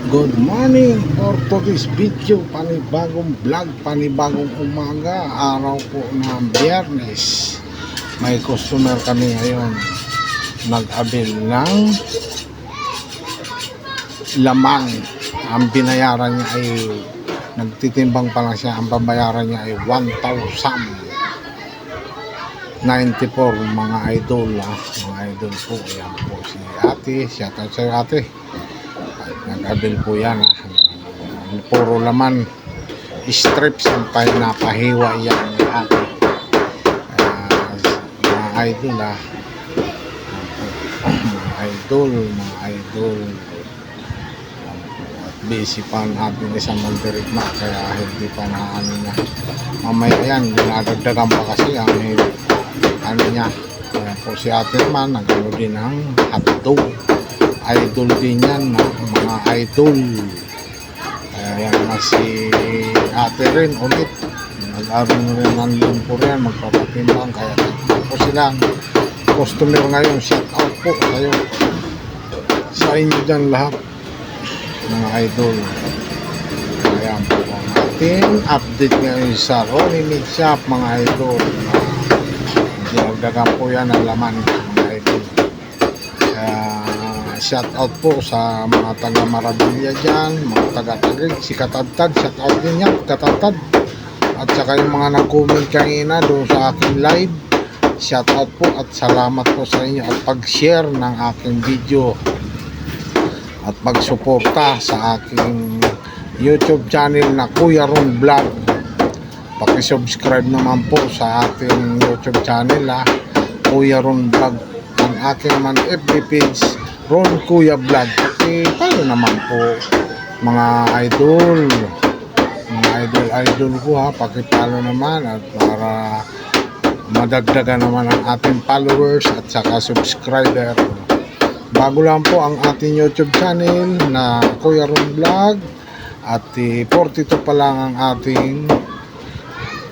Good morning for today's video, panibagong vlog, panibagong umaga, araw po ng Biyernes. May customer kami ngayon, nag-abil ng laman. Ang binayaran niya ay, nagtitimbang pa lang siya, ang babayaran niya ay 1,094 mga idol. Mga idol po, yan po si ate, shout out sa'yo ate. Nag-abil po yan, puro laman strips ang napahiwa yan ni ate. Mga idol mga idol at busy pa ang ating isang mandirigma, kaya hindi pa na ano niya mamaya yan, dinadagdagan pa kasi ang ano niya. Kaya po si ate naman nag-ano din ng hotdog, idol din yan mga idol. Kaya yan na si ate rin ulit, nag-aroon rin ng lumpur yan, magpapatimbang. Kaya po silang customer ngayon, shout out po kayo sa inyo dyan lahat mga idol. Kaya po ang ating update ngayon sa Ronnie Meat Shop mga idol. Dinagdagan po yan ang laman mga idol. Shout out po sa mga taga Marabilia dyan, mga taga Taguig, si Katadtad, shout out din yan, Katadtad. At saka yung mga nag-comment kanina doon sa aking live, shout out po at salamat po sa inyo at pag-share ng aking video at pag-suporta sa aking YouTube channel na Kuya Ron Vlog. Paki-subscribe naman po sa ating YouTube channel Kuya Ron Vlog. Ang aking naman FB page Ron Kuya Vlog. Paano naman po mga idol ko pakipalo naman at para madagdagan naman ang ating followers at saka subscriber. Bago lang po ang ating YouTube channel na Kuya Ron Vlog at 42 pa lang ang ating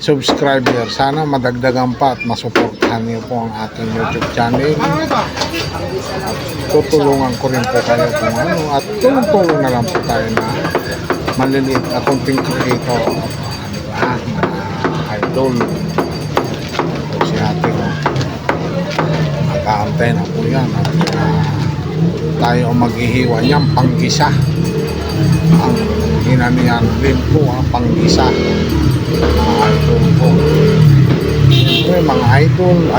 subscriber. Sana madagdagan pa at masuportahan niyo po ang ating YouTube channel at tutulungan ko rin po kayo kung ano, at tulong-tulong na lang po tayo na maliliit na content creator, mga idol. So, si ate nakaantay na po yan at tayo maghihiwa niyan panggisa. Ang hinanihan din po panggisa mga idol po. Siyempre mga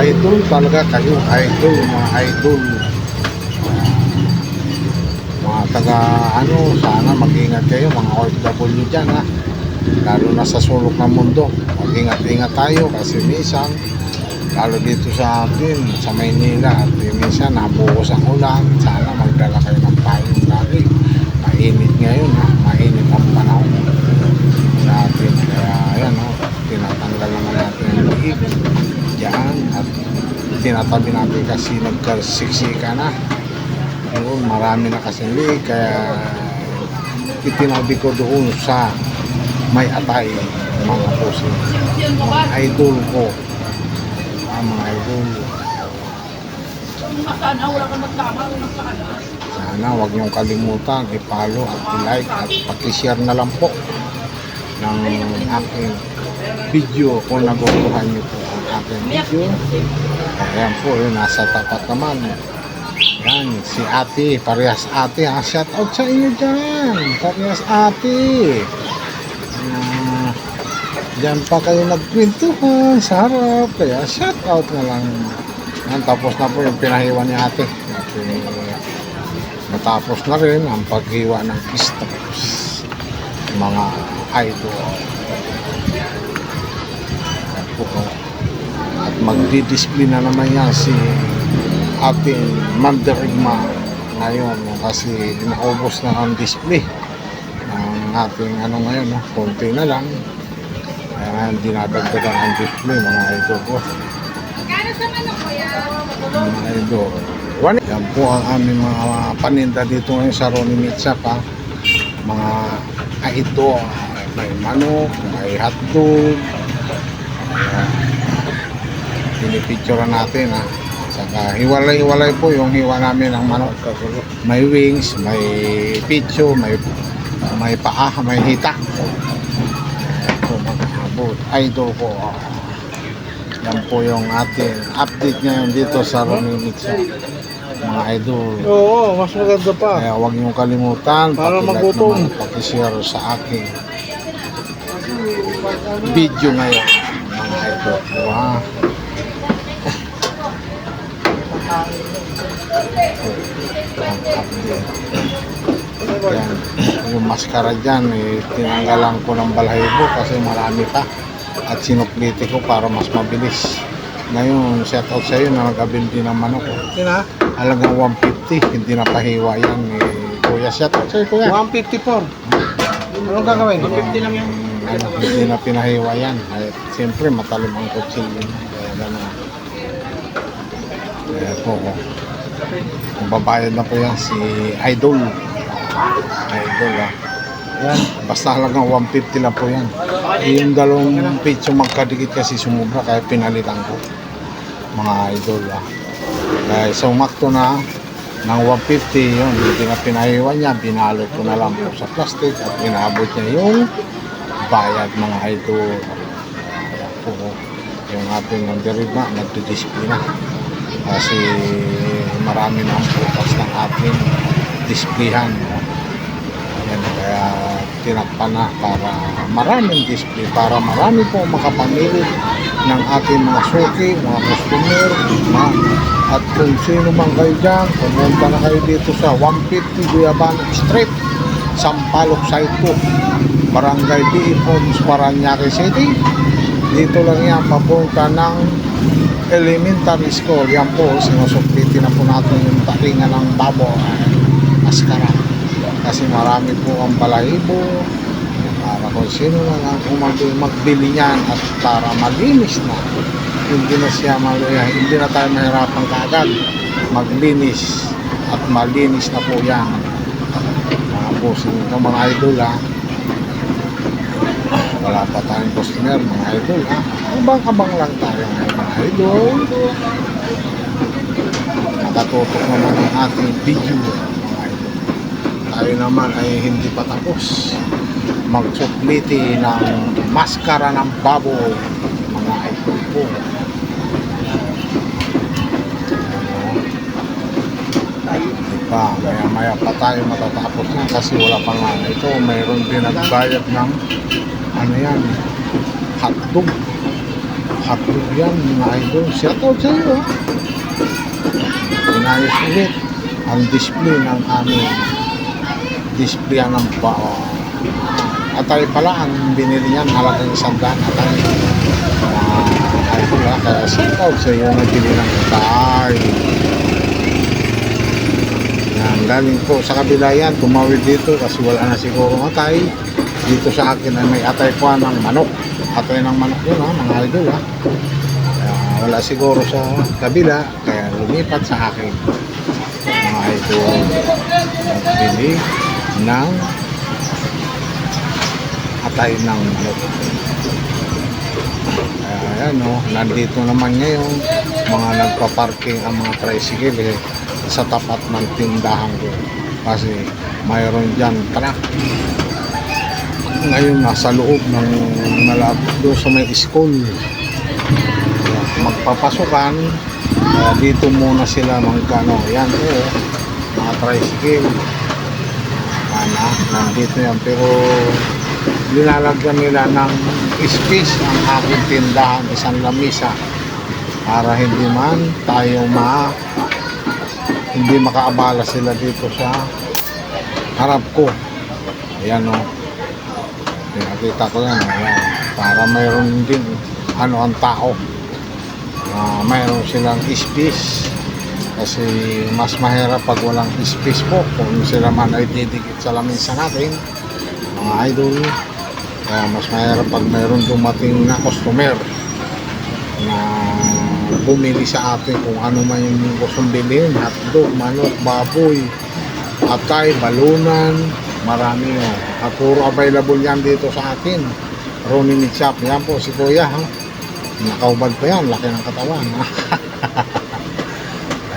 idol talaga kayo, mga idol. Mga taga sana mag-ingat kayo mga OFW dyan lalo na sa sulok ng mundo. Mag-ingat tayo kasi minsan lalo dito sa atin sa Maynila at minsan nabuhos ang ulan. Sana magdala kayo ng payong lagi, mainit ngayon mainit ang panahon sa atin. Kaya ayan tinatanggal naman natin yung liig dyan at tinatabi natin kasi nagkasiksika na. Marami na kasi liig, kaya itinabi ko doon sa may atay mga puso, mga idol ko, mga idol. Sana huwag niyong kalimutan i-follow at i-like at paki-share na lang po ng aking video kung nagustuhan niyo po ang aking video. Ayan po, nasa tapat naman yan si ate, parehas ate shout out sa inyo dyan, parehas ate. Dyan pa kayo nagkwentuhan sa harap, kaya shout out na lang yan. Tapos na po yung pinahiwa ni ate at natapos na rin ang paghiwa ng strips mga idol. At magdi-display na naman yan si ating mandirigma ngayon kasi naubos na ang display ng ating ngayon konti na lang, kaya dinadagdagan ang display mga idol ko. Mga idol, yan po ang aming mga paninda dito ngayon sa Ronnie Meat Shop mga idol. May manok, may hotdog, pinipicturean natin saka hiwalay-hiwalay po yung hiwa namin ng manok. May wings, may picho, may may paa, may hita. Ito mga abot. Idol po. Yan po yung ating update ngayon dito sa Ronimix, mga idol. Oo, mas maganda pa. Kaya huwag niyong kalimutan, Para paki-like magutom. naman, paki-share sa aking video ngayon, mga idol. Wow. Ang update. Yan. Yung maskara dyan, tinanggalan ko ng balahibo kasi marami pa. At sinukliti ko para mas mabilis. Ngayon, shout out sa iyo na nag-abil din ng manok. Yun ha? Halagang 150, hindi na pahiwa yan. Kuya, shout out sa iyo, kuya. 154. Anong gagawin? 150 lang yan. Hindi na pinahiwa yan. Ay, siyempre, matalim ang kutsilyo. Kaya gano'n. Kaya po, kung babayad na po yan, si Idol. Idol, Yan, basta halagang 150 lang po yan. Yung dalawang pizza magkadikit kasi sumubra kaya pinalitan ko. Mga idol, Kaya sumakto na ng 150 yun, hindi na pinahiwan niya, binalot ko na lang po sa plastic at inabot niya yung bayad, mga idol. Kaya po, yung ating nandirima, nagdi-display na. Kasi marami na ang bukas ng ating displayhan. Yan, kaya tinakpan na para maraming display, para marami po makapamili ng ating mga suki, mga customer, at kung sino man kayo dyan, pumunta na kayo dito sa 150 Guyaban Street, Sampaloc Site po, Barangay B. Homes, Parañaque City. Dito lang yan, papunta ng elementary school. Yan po, sinusupliti na po natin yung talingan ng babo, maskara. Kasi marami po ang balahibo para kung sino na lang magbili niyan at para malinis na. Hindi na siya hindi na tayo mahirapan kaagad maglinis at malinis na po yan. Mga bossing ng mga idol, wala pa tayong customer, mga idol, abang-abang lang tayo mga idol. Nakatutok naman ang ating video. Tayo naman ay hindi pa tapos magsupliti ng maskara ng baboy, mga idol po. Maya pa tayo matatapos na kasi wala pa nga ito. Mayroon din nagbayad ng ano yan, hotdog yan, mga idol. Shout out sa iyo, inayos ulit ang display ng aming display ng atay pala ang binili niyan, halagang 100 atay. Idol, kaya shout out sa iyo nagbili ng atay. Yan, galing po sa kabila yan, tumawid dito kasi wala na siguro atay. Dito sa akin ay may atay po ng manok, atay ng manok yun, mga idol, kaya wala siguro sa kabila, kaya lumipat sa akin, mga idol. Nagbili ng atay ng manok. Ayan, nandito naman ngayon mga nagpa-parking ang mga tricycle sa tapat ng tindahan ko kasi mayroon dyan truck. Ngayon nasa loob ng malapit doon sa may school, magpapasukan. Dito muna sila magkano. Yan mga tricycle nandito yan, pero linalagyan nila ng space ang aking tindahan, isang lamisa, para hindi man tayo hindi makaabala sila dito sa harap ko. Ayan, nakita ko yan, ayan, para mayroon din ang tao, mayroon silang space. Kasi mas mahirap pag walang space po kung sila man ay didikit sa lamisa natin, mga idol. Kaya mas mahirap pag mayroon dumating na customer na bumili sa atin kung ano man yung gustong bilhin, hotdog, manok, baboy, atay, balunan, marami at puro available yan dito sa atin. Ronimix Shop, yan po si Kuya, nakaubad pa yan, laki ng katawan.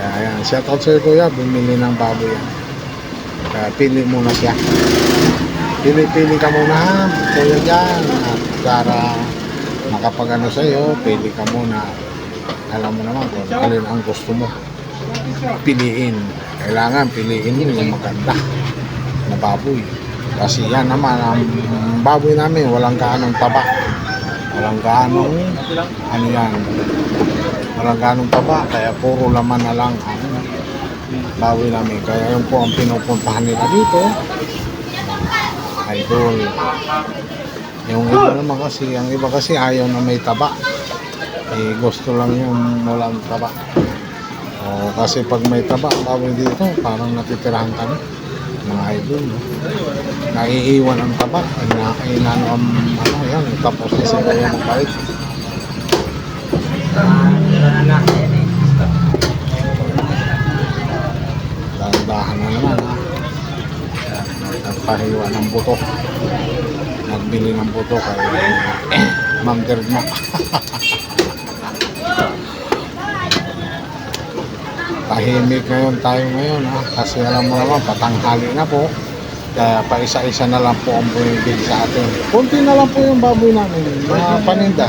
Ayan, shout out sa iyo, Kuya, bumili ng baboy yan. Kaya pili muna siya. Pili-pili ka muna ha, kuya dyan. At para makapag-ano sa'yo, pili ka muna. Alam mo naman kung alin ang gusto mo. Piliin. Kailangan piliin mo yung maganda na baboy. Kasi yan naman, ang baboy namin, walang kaanong taba. Walang kaanong, ano yan, walang kaanong taba. Kaya puro laman na lang ang baboy namin. Kaya yun po ang pinupuntahan nila dito. Idol. Yung iba naman kasi, ang iba kasi ayaw na may taba. Eh, gusto lang yung walang taba. O, kasi pag may taba, baboy dito, parang natitirahan kami. Mga idol, no? Naiiwan ang taba. Inano ang, ano yan, tapos na sa kaya ng bait. Dahan na naman, ha? Nagpahiwa ng buto. Nagbili ng buto kay Ma'am Derma. Tahimik ngayon tayo ngayon, ha? Kasi alam mo naman, patanghali na po. Kaya pa isa-isa na lang po ang bumibili sa atin. Kunti na lang po yung baboy namin, mga paninda.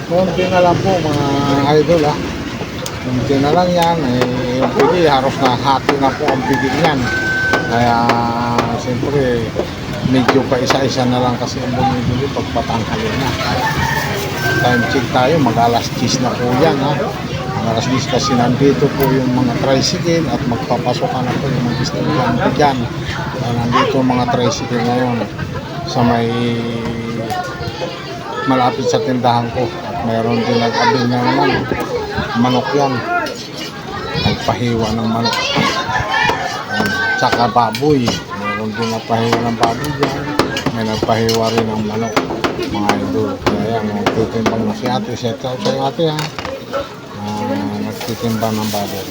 Kunti na lang po, mga idol, ha? Kunti na lang yan. Eh, yung pili, haros na hati na po ang bibig yan. Kaya, siyempre, medyo pa isa-isa na lang kasi ang bumibili pag patanghali na. Time check tayo, mag-alas 10 na po yan, ha? Alas 10 kasi nandito po yung mga tricycle at magpapasok na po yung mga estudyante dyan. Nandito mga tricycle ngayon sa may malapit sa tindahan ko. At mayroon din nag-abil na naman. Manok yan. Nagpahiwa ng manok. Tsaka baboy. Mayroon din nagpahiwa ng baboy dyan. May nagpahiwa rin ng manok. Mga idol. Kaya yan, magtitimbang na si ate. Set out sa'yo ate, ha. Nagtitimbang ng baboy.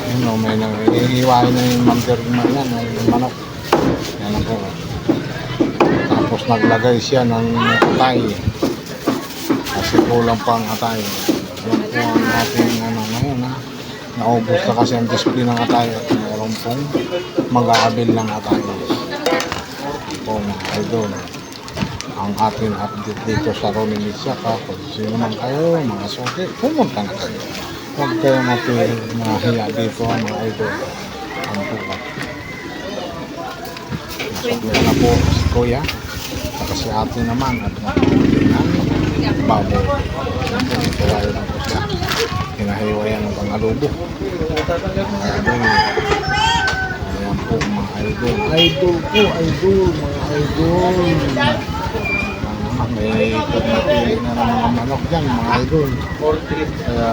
Yun o, may nangihiwain na yung mandirma yan, yung manok. Yan ang po. Tapos naglagay siya ng atay. Kasi kulang pa ang atay. Yan po ang ating ano ngayon, ha. Naubos na kasi ang display ng atay at mayroon pong mag-aabil ng atay. Po mga idol. Ang ating update dito sa Ronnie Misyaka. Kung sino man kayo, mga suki, pumunta na kayo. Huwag kayo natin mahiya dito, mga idol. Ang bukat. Masukli na po si Kuya. Saka si ate naman at nakakuli ng baboy. Ito tayo na po siya. Hinahiwayan ng pangalubo. Mga idol. Ayan po mga idol. Idol po, idol. Mga idol. May pagpapili na ng mga manok dyan, mga idol. Kaya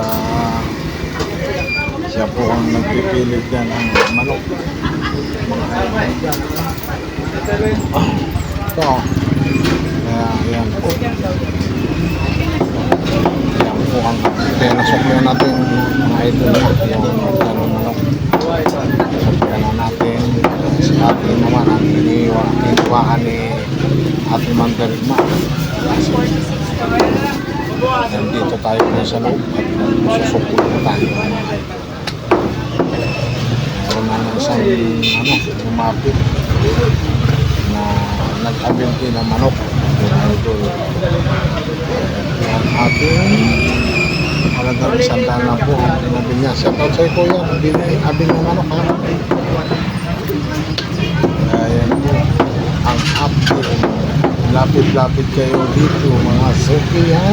siya po ang nagpipili dyan ng manok. Mga idol dyan. Ito. Kaya yan po. Yan po ang pinasokyo natin, mga idol, yung manok. Sokyo na natin. Si ate naman ang iniwaan ni Ate Mandarigma. Nandito tayo na sa loob at susukul na tayo. Meron na isang lumapit na nag-abil din ng manok. Ang ating halagang isang daan lang po ang pinabil niya. Shout out sa'yo kuya, abil ng manok, ha. Ayan po ang update. Lapit-lapit kayo dito mga suki, ha.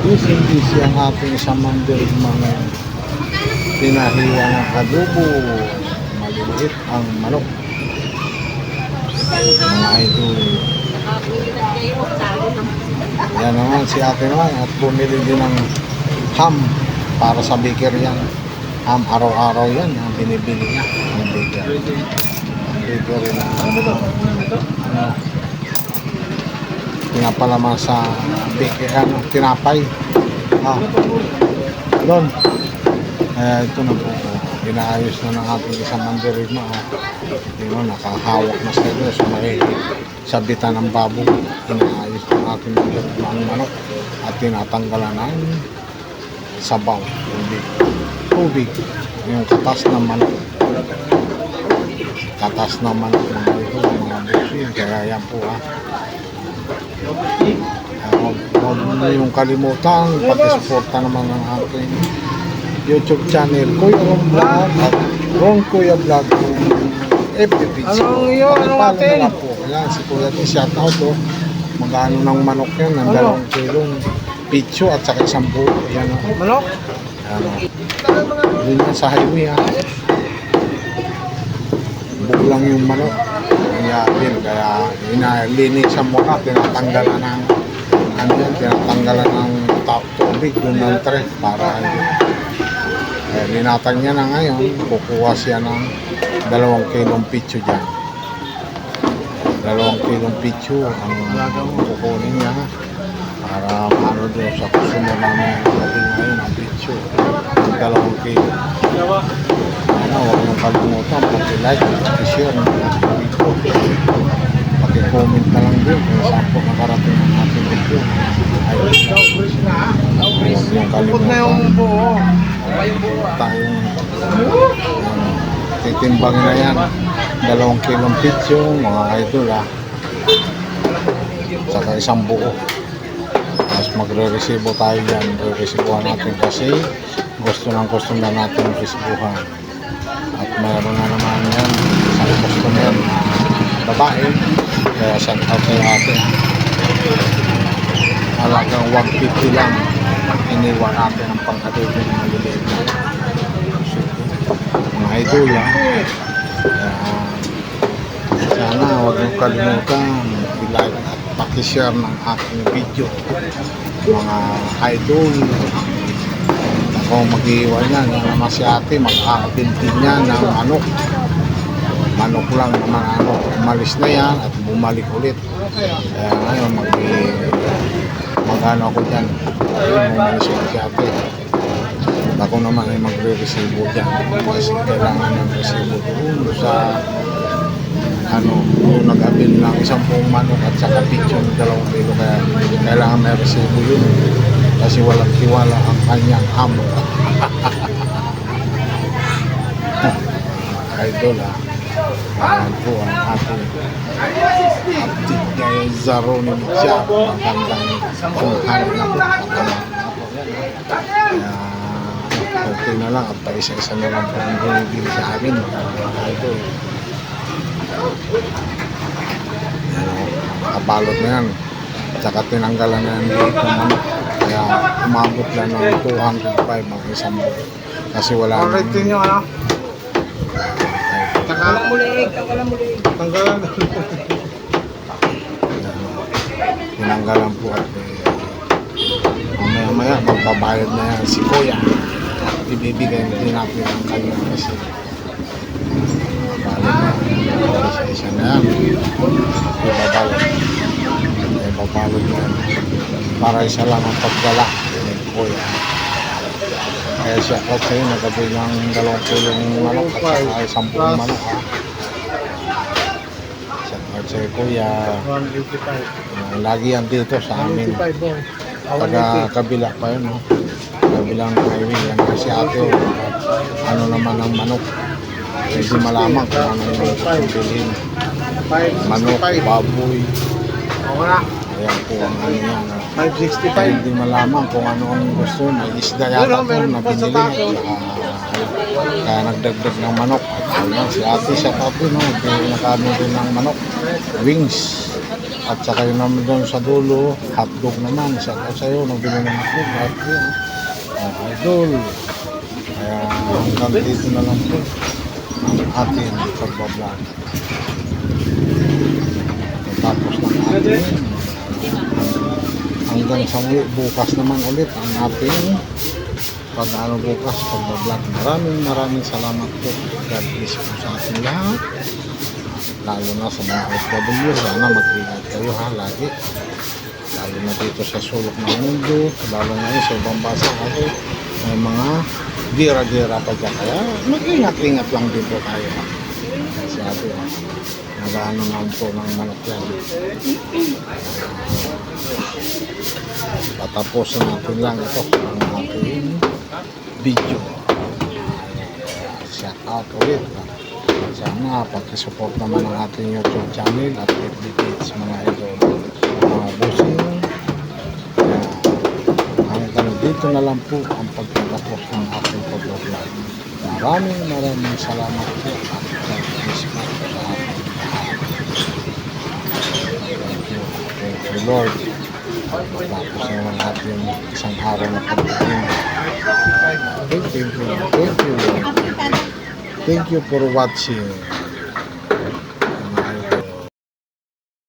Busy-busy ang ating sa Mandirigma ngayon. Pinahiwa ng adobo. Maliliit ang manok. Mga idol. Yan naman si ate naman at bumili din ng ham para sa baker yan. Ham araw-araw yan ang binibili niya ng baker. Baker na pinapalaman sa baker, tinapay. Doon. Ito na po. Inaayos na ng ating isang Mandirigma. Nakahawak na sa ito. So may sabitan ng babo. Inaayos ng ating Mandirigma ang manok. At tinatanggalan ng sabaw. Tubig. Yung katas ng manok. patas naman mga ito, mga busin. Kaya yan po huwag mo yung kalimutan, pag-suporta naman ng aking YouTube channel, Kuya Ron Vlog at Ron Kuya Vlog FB page ko. Anong yun? Anong Pakipalo atin? na lang po. Ayan, si Kuya T, shout out po. Magkano ng manok yan, ng 2 kilong pitso at saka 1 buo. Ayan o. Manok? Ayan o. Doon yan sa highway ha. Buo lang yung manok. Kaya din, kaya inalinisan mo na, tinatanggalan ng ano yan, tinatanggalan ng tubig doon ng tre para linatag niya na ngayon, kukuha siya ng 2 kilong pitso dyan. 2 kilong pitso ang kukunin niya para maano doon sa customer namin natin ngayon ang pitso, 2 kilo. Ano, huwag niyong kalimutan, paki-like, paki-share ng ating video. Paki-comment na lang din kung saan po nakarating ang ating video. Huwag niyong Pupot na yung kalimutan. buo. Tayong titimbang na yan, 2 kilong pitso, mga idol saka 1 buo. Tapos magre-resibo tayo dyan, re-resibuhan natin kasi gusto na natin resibuhan. At mayroon na naman yan isang customer na babae, kaya shout out kayo natin. Halagang 150 lang iniwan natin ang pang-adobo ng maliliit na mga idol sana huwag niyong kalimutan i-like at pakishare ng aking video mga idol. Ako mag-iwan yan naman si ate, mag-aabintin niya ng manok lang naman umalis na yan at bumalik ulit. Kaya ngayon mag-ano ako dyan, umalis ulit si ate. Ako naman ay magre-resibo dyan kasi kailangan ng resibo doon sa yung nag-abil ng 10 manok at saka pitso ng 2 kilo, kaya kailangan may resibo yun kasi walang tiwala ang kanyang amo. Idol ayan po ang ating update ngayon sa Ronnie Mitchell. Magandang tanghali na po. Kaya okay na lang at paisa-isa na lang po ang binibili sa amin mga idol. Nakabalot na yan, tsaka tinanggalan na yan dito ng manok, kaya umabot lang ng 205 ang 1 buo kasi wala nang Correctin nyo ano? Tanggalan mo liig, tanggalan mo liig. Tanggalan. tinanggalan po at mamaya magbabayad na yan si Kuya at ibibigay na din natin ang kanya kasi isa na yan ibabalot na yan para isa lang ang pagdala ni Kuya. Kaya siya at sa'yo nagabi ng 2 kilong manok at saka 10 manok siya at sa'yo Kuya 185. lagi yan dito sa amin 185 boy. taga kabila pa yun kabilang highway yan kasi ate ano naman ang manok hindi malaman kung anong gusto bilhin, manok, 565. baboy, Oo na. ayan po ang ano yan 565. hindi malaman kung ano ang gusto, may isda yata po meron na pa sa binili taso. kaya nagdagdag ng manok at ayun, si ate siya tapo nakano din ng manok, wings at saka yun naman doon sa dulo hotdog naman, siya sa'yo nagbili ng hotdog at yun idol, kaya hanggang dito na lang po ang ating pagbablog. Tapos ng ating hanggang sa muli bukas naman ulit ang ating bukas pagbablog. Maraming salamat po. God bless po sa ating lahat, lalo na sa mga OFW. Sana mag-ingat kayo lagi, lalo na dito sa sulok ng mundo, lalo na sa ibang bansa kasi may mga gira-gira pa dyan, kaya mag-ingat-ingat lang din po tayo kasi ate nag-ano naman po ng manok yan. Patapusin natin lang ito ang ating video. Shout out ulit Sana pakisupport naman ang ating YouTube channel at FB page mga idol. Mga bossing. Hanggang dito na lang po ang pagtatapos ng ating pag-vlog. Maraming salamat po at God bless po sa ating lahat. Thank you Lord. Tapos naman ating isang araw na pagdating. Thank you Lord. Thank you for watching.